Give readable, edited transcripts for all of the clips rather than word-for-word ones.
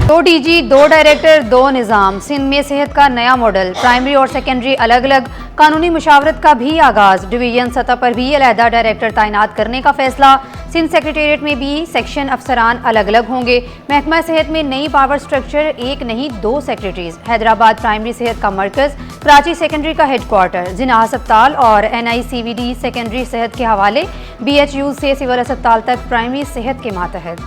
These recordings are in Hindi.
दो डीजी, दो डायरेक्टर, दो निज़ाम। सिंध में सेहत का नया मॉडल, प्राइमरी और सेकेंडरी अलग अलग। कानूनी मुशावरत का भी आगाज, डिवीजन सतह पर भी अलहदा डायरेक्टर तैनात करने का फैसला। सिंध सेक्रेटेरिएट में भी सेक्शन अफसरान अलग अलग होंगे। महकमा सेहत में नई पावर स्ट्रक्चर, एक नहीं दो सेक्रेटरीज। हैदराबाद प्राइमरी सेहत का मरकज, कराची सेकेंडरी का हेडक्वार्टर। जिना अस्पताल और NICVD सेकेंडरी सेहत के हवाले। BHU से सिविल अस्पताल तक प्राइमरी सेहत के मातहत।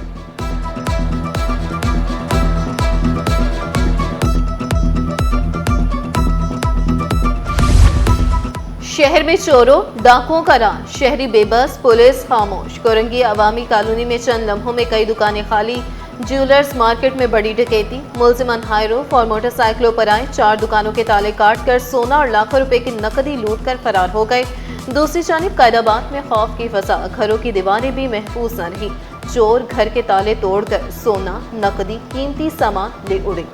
शहर में चोरों डाकुओं का राज, शहरी बेबस, पुलिस खामोश। कोरंगी अवामी कॉलोनी में चंद लम्हों में कई दुकानें खाली। ज्वेलर्स मार्केट में बड़ी डकैती, मुलजिमान हाई रूफ और मोटरसाइकिलों पर आए, 4 दुकानों के ताले काट कर सोना और लाखों रुपए की नकदी लूट कर फरार हो गए। दूसरी जानिब कैदाबाद में खौफ की फजा, घरों की दीवारें भी महफूज न रही। चोर घर के ताले तोड़कर सोना, नकदी, कीमती सामान ले उड़े।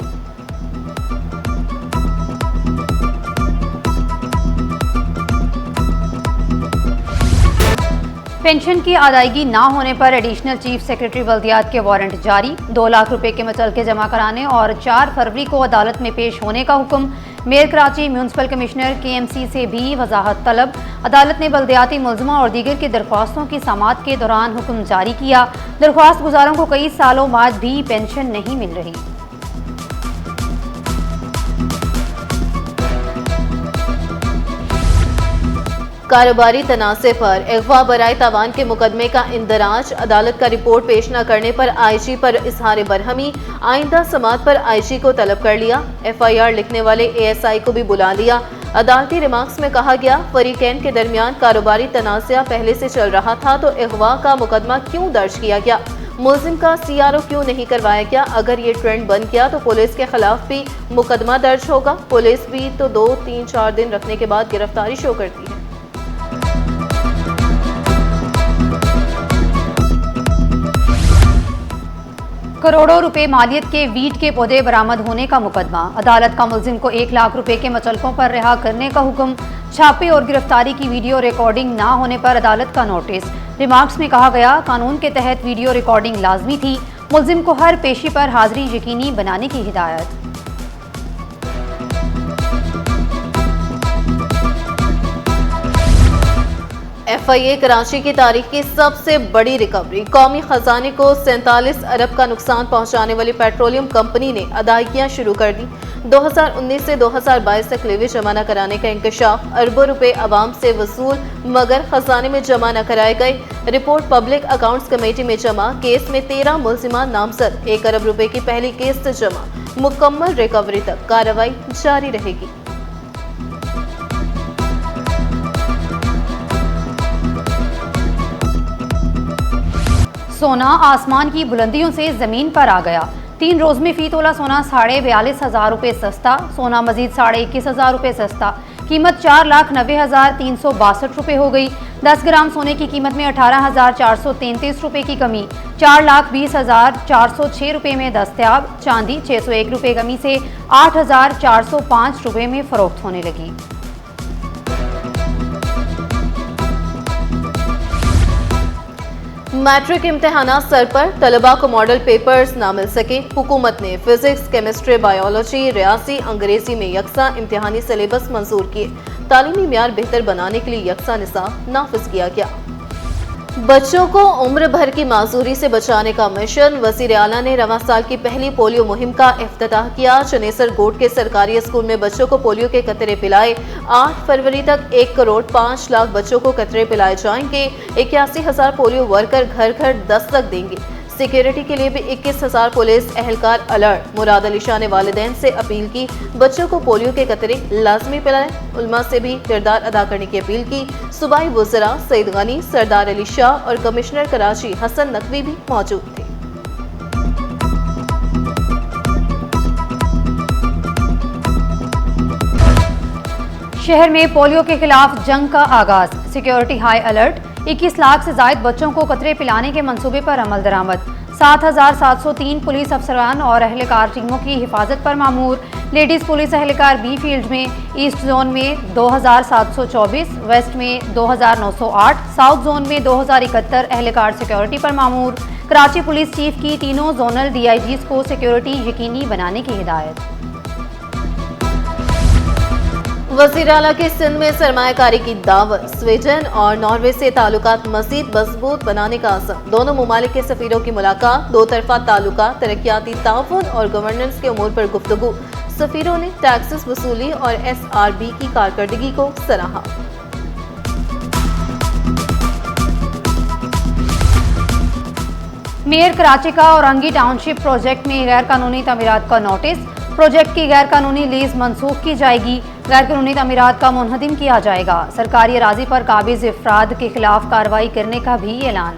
पेंशन की अदायगी ना होने पर एडिशनल चीफ सेक्रेटरी बल्दियात के वारंट जारी। 2 लाख रुपए के मुचलके जमा कराने और 4 फरवरी को अदालत में पेश होने का हुक्म। Mayor Karachi municipal commissioner KMC से भी वजाहत तलब। अदालत ने बल्दियाती मुलजमा और दीगर की दरख्वास्तों की समाअत के दौरान हुक्म जारी किया। दरख्वास्त गुजारों को कई सालों बाद भी पेंशन नहीं मिल रही। कारोबारी तनाज़े पर अगवा बराए तावान के मुकदमे का इंदराज, अदालत का रिपोर्ट पेश न करने पर IG पर इजहार बरहमी। आइंदा समाअत पर IG को तलब कर लिया। FIR लिखने वाले ASI को भी बुला लिया। अदालती रिमार्क्स में कहा गया, फरीकैन के दरमियान कारोबारी तनाज़ा पहले से चल रहा था तो अगवा का मुकदमा क्यों दर्ज किया गया, मुलजिम का CRO क्यों नहीं करवाया गया। अगर ये ट्रेंड बन गया तो पुलिस के खिलाफ भी मुकदमा दर्ज होगा। पुलिस भी तो 2, 3, 4 दिन रखने के बाद गिरफ्तारी शो करती है। करोड़ों रुपए मालियत के वीट के पौधे बरामद होने का मुकदमा। अदालत का मुलजिम को 1 लाख रुपए के मुचलकों पर रिहा करने का हुक्म। छापे और गिरफ्तारी की वीडियो रिकॉर्डिंग ना होने पर अदालत का नोटिस। रिमार्क्स में कहा गया, कानून के तहत वीडियो रिकॉर्डिंग लाजमी थी। मुलजिम को हर पेशी पर हाजिरी यकीनी बनाने की हिदायत। FIA कराची की तारीख की सबसे बड़ी रिकवरी। कौमी खजाने को 47 अरब का नुकसान पहुंचाने वाली पेट्रोलियम कंपनी ने अदायगियां शुरू कर दी। 2019 से 2022 तक लेवी जमा न कराने का इंकशाफ, अरबों रुपए अवाम से वसूल मगर खजाने में जमा न कराए गए। रिपोर्ट पब्लिक अकाउंट्स कमेटी में जमा। केस में 13 मुलजिमान नामजद, 1 अरब रुपए की पहली किस्त जमा। मुकम्मल रिकवरी तक कार्रवाई जारी रहेगी। सोना आसमान की बुलंदियों से जमीन पर आ गया। 3 रोज में फी तोला सोना 42,500 रुपये सस्ता। सोना मजीद 21,500 रुपये सस्ता। कीमत 4,90,362 रुपये हो गई। 10 ग्राम सोने की कीमत में 18,433 रुपये की कमी। 4,20,406 रुपये में दस्तयाब। चांदी 601 रुपये कमी से 8,405 रुपये में फरोख्त होने लगी। मैट्रिक इम्तिहानात सर पर, तलबा को मॉडल पेपर्स ना मिल सके। हुकूमत ने फिजिक्स, केमिस्ट्री, बायोलॉजी, रियासी, अंग्रेजी में यकसा इम्तिहानी सिलेबस मंजूर किए। तालीमी म्यार बेहतर बनाने के लिए यकसा निसाब नाफिज किया गया। बच्चों को उम्र भर की माजूरी से बचाने का मिशन। वज़ीर आला ने रवां साल की पहली पोलियो मुहिम का इफ्तिताह किया। चनेसर गोट के सरकारी स्कूल में बच्चों को पोलियो के कतरे पिलाए। 8 फरवरी तक 1 करोड़ 5 लाख बच्चों को कतरे पिलाए जाएंगे। 81,000 पोलियो वर्कर घर घर दस्तक देंगे। सिक्योरिटी के लिए भी 21,000 पुलिस एहलकार अलर्ट। मुराद अली शाह ने वालिदैन से अपील की, बच्चों को पोलियो के कतरे लाजमी पिलाएं। उलमा से भी किरदार अदा करने की अपील की। सूबाई वज़रा सईद गनी, सरदार अली शाह और कमिश्नर कराची हसन नकवी भी मौजूद थे। शहर में पोलियो के खिलाफ जंग का आगाज। Security high alert. 21 लाख से जायद बच्चों को कतरे पिलाने के मंसूबे पर अमल दरामद। 7,703 पुलिस अफसरान और अहलकार टीमों की हिफाजत पर मामूर। लेडीज़ पुलिस अहलकार बी फील्ड में ईस्ट जोन में 2,724, वेस्ट में 2,908, साउथ जोन में 2,071 अहलकार सिक्योरिटी पर मामूर। कराची पुलिस चीफ की तीनों जोनल DIGs को सिक्योरिटी यकीनी बनाने की हिदायत। वज़ीर आला के सिंध में सरमायाकारी की दावत, स्वीडन और नॉर्वे से ताल्लुकात मज़ीद मजबूत बनाने का आज़म। दोनों ममालिक के सफ़ीरों की मुलाकात, दो तरफा ताल्लुकात, तरक्याती ताउन और गवर्नेंस के उमूर पर गुफ्तगू। सफ़ीरों ने टैक्सेस वसूली और SRB की कारकर्दगी को सराहा। मेयर कराची का औरंगी टाउनशिप प्रोजेक्ट में गैर कानूनी तमीरात का नोटिस। प्रोजेक्ट की गैर कानूनी लीज मनसूख की जाएगी। गैर कानूनी तमीरात का मुनहदिम किया जाएगा। सरकारी अराजी पर काबिज अफराद के खिलाफ कार्रवाई करने का भी ऐलान।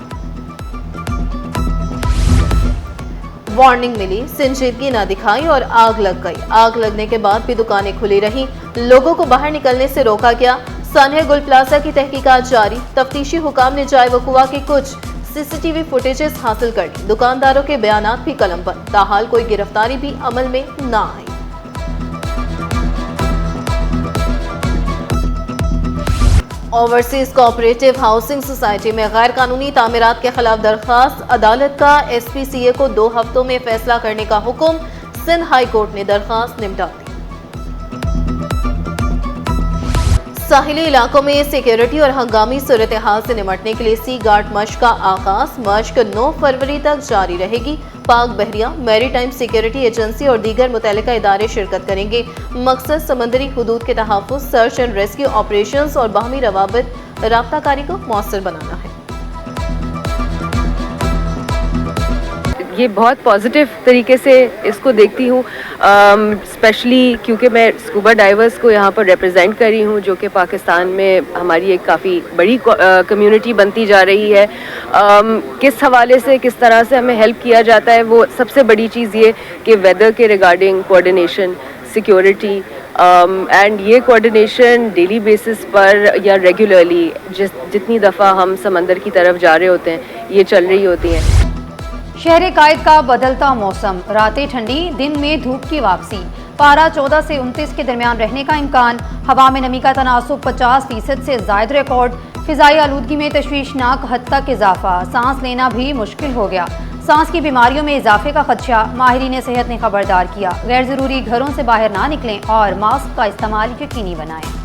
वार्निंग मिली, संजीदगी न दिखाई और आग लग गई। आग लगने के बाद भी दुकानें खुली रहीं, लोगों को बाहर निकलने से रोका गया। सानिया गुल प्लाजा की तहकीकात जारी। तफ्तीशी हुकाम ने जाए वकुआ की कुछ CCTV फुटेजेस हासिल कर ली। दुकानदारों के बयानात भी कलम पर। ताहाल कोई गिरफ्तारी भी अमल में न आई। ओवरसीज कोऑपरेटिव हाउसिंग सोसाइटी में गैर कानूनी तामीरात के खिलाफ दरखास्त। अदालत का SPCA को 2 हफ्तों में फैसला करने का हुक्म। सिंध हाई कोर्ट ने दरखास्त निपटा दी। साहिली इलाकों में सिक्योरिटी और हंगामी सूरत हाल से निपटने के लिए सी गार्ड मश्क का आगाज। मश्क 9 फरवरी तक जारी रहेगी। पाक बहरिया, मैरीटाइम सिक्योरिटी एजेंसी और दीगर मुतल्लिका इदारे शिरकत करेंगे। मकसद समंदरी हुदूद के तहफ़्फ़ुज़, सर्च एंड रेस्क्यू ऑपरेशंस और बाहमी रवाबित राब्ताकारी को मौसर बनाना है। ये बहुत पॉजिटिव तरीके से इसको देखती हूँ, स्पेशली क्योंकि मैं स्कूबा डाइवर्स को यहाँ पर रिप्रेजेंट कर रही हूँ, जो कि पाकिस्तान में हमारी एक काफ़ी बड़ी कम्युनिटी बनती जा रही है। किस हवाले से, किस तरह से हमें हेल्प किया जाता है, वो सबसे बड़ी चीज़ ये कि वेदर के रिगार्डिंग कोऑर्डिनेशन, सिक्योरिटी एंड ये कोऑर्डिनेशन डेली बेसिस पर या रेगुलरली जितनी दफ़ा हम समंदर की तरफ जा रहे होते हैं ये चल रही होती हैं। शहर कायद का बदलता मौसम, रातें ठंडी, दिन में धूप की वापसी। पारा 14 से 29 के दरमियान रहने का इम्कान। हवा में नमी का तनासुब 50% से ज़ायद रिकॉर्ड। फिजाई आलूदगी में तशवीशनाक हद तक इजाफा। सांस लेना भी मुश्किल हो गया। सांस की बीमारियों में इजाफे का खदशा। माहिरीन सेहत ने खबरदार किया, गैर ज़रूरी घरों से बाहर ना निकलें और मास्क का इस्तेमाल यकीनी बनाएं।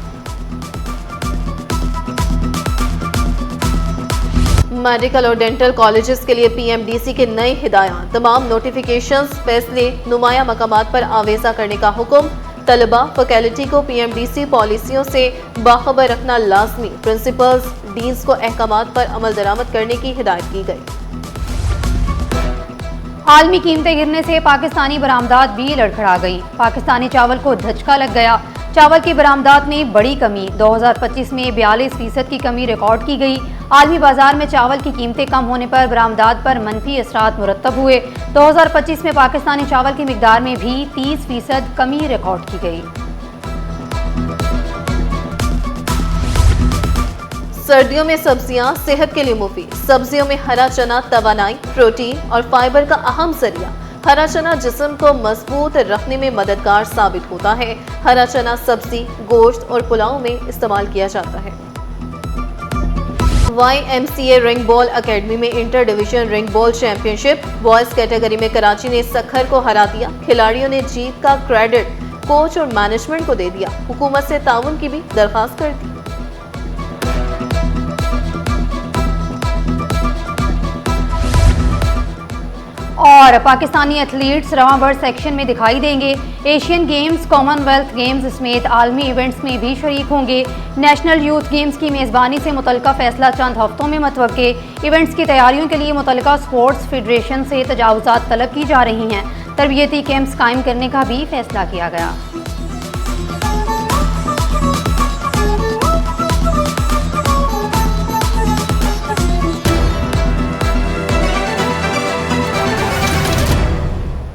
मेडिकल और डेंटल कॉलेजेस के लिए PMDC के नए हिदायत। तमाम नोटिफिकेशंस, फैसले नुमाया मकामात पर आवेजा करने का हुक्म। तलबा, फैकल्टी को PMDC पॉलिसियों से बाखबर रखना लाजमी। प्रिंसिपल्स, डीन्स को अहकामात पर अमल दरामद करने की हिदायत की गई। आलमी कीमतें गिरने से पाकिस्तानी बरामदात भी लड़खड़ा गई। पाकिस्तानी चावल को धचका लग गया। चावल की बरामदात में बड़ी कमी। 2025 में 42% की कमी रिकॉर्ड की गई। आलमी बाजार में चावल की कीमतें कम होने पर बरामदात पर मनफी असरात मुरतब हुए। 2025 में पाकिस्तानी चावल की मिकदार में भी 30% कमी रिकॉर्ड की गई। सर्दियों में सब्जियां सेहत के लिए मुफीद। सब्जियों में हरा चना तवानाई, प्रोटीन और फाइबर का अहम जरिया। हरा चना जिस्म को मजबूत रखने में मददगार साबित होता है। हरा चना सब्जी, गोश्त और पुलाव में इस्तेमाल किया जाता है। YMCA रिंग बॉल अकेडमी में inter division ring ball championship. Boys category में कराची ने सखर को हरा दिया। खिलाड़ियों ने जीत का क्रेडिट कोच और मैनेजमेंट को दे दिया। हुकूमत से ताउन की भी दरखास्त कर दी। और पाकिस्तानी एथलीट्स रवांबड़ सेक्शन में दिखाई देंगे। एशियन गेम्स, कॉमनवेल्थ गेम्स समेत आलमी इवेंट्स में भी शरीक होंगे। नेशनल यूथ गेम्स की मेज़बानी से मुतल्लिका फैसला चंद हफ्तों में मतवक्के। इवेंट्स की तैयारियों के लिए मुतल्लिका स्पोर्ट्स फेडरेशन से तजावुज़ात तलब की जा रही हैं। तरबियती कैंप्स कायम करने का भी फैसला किया गया।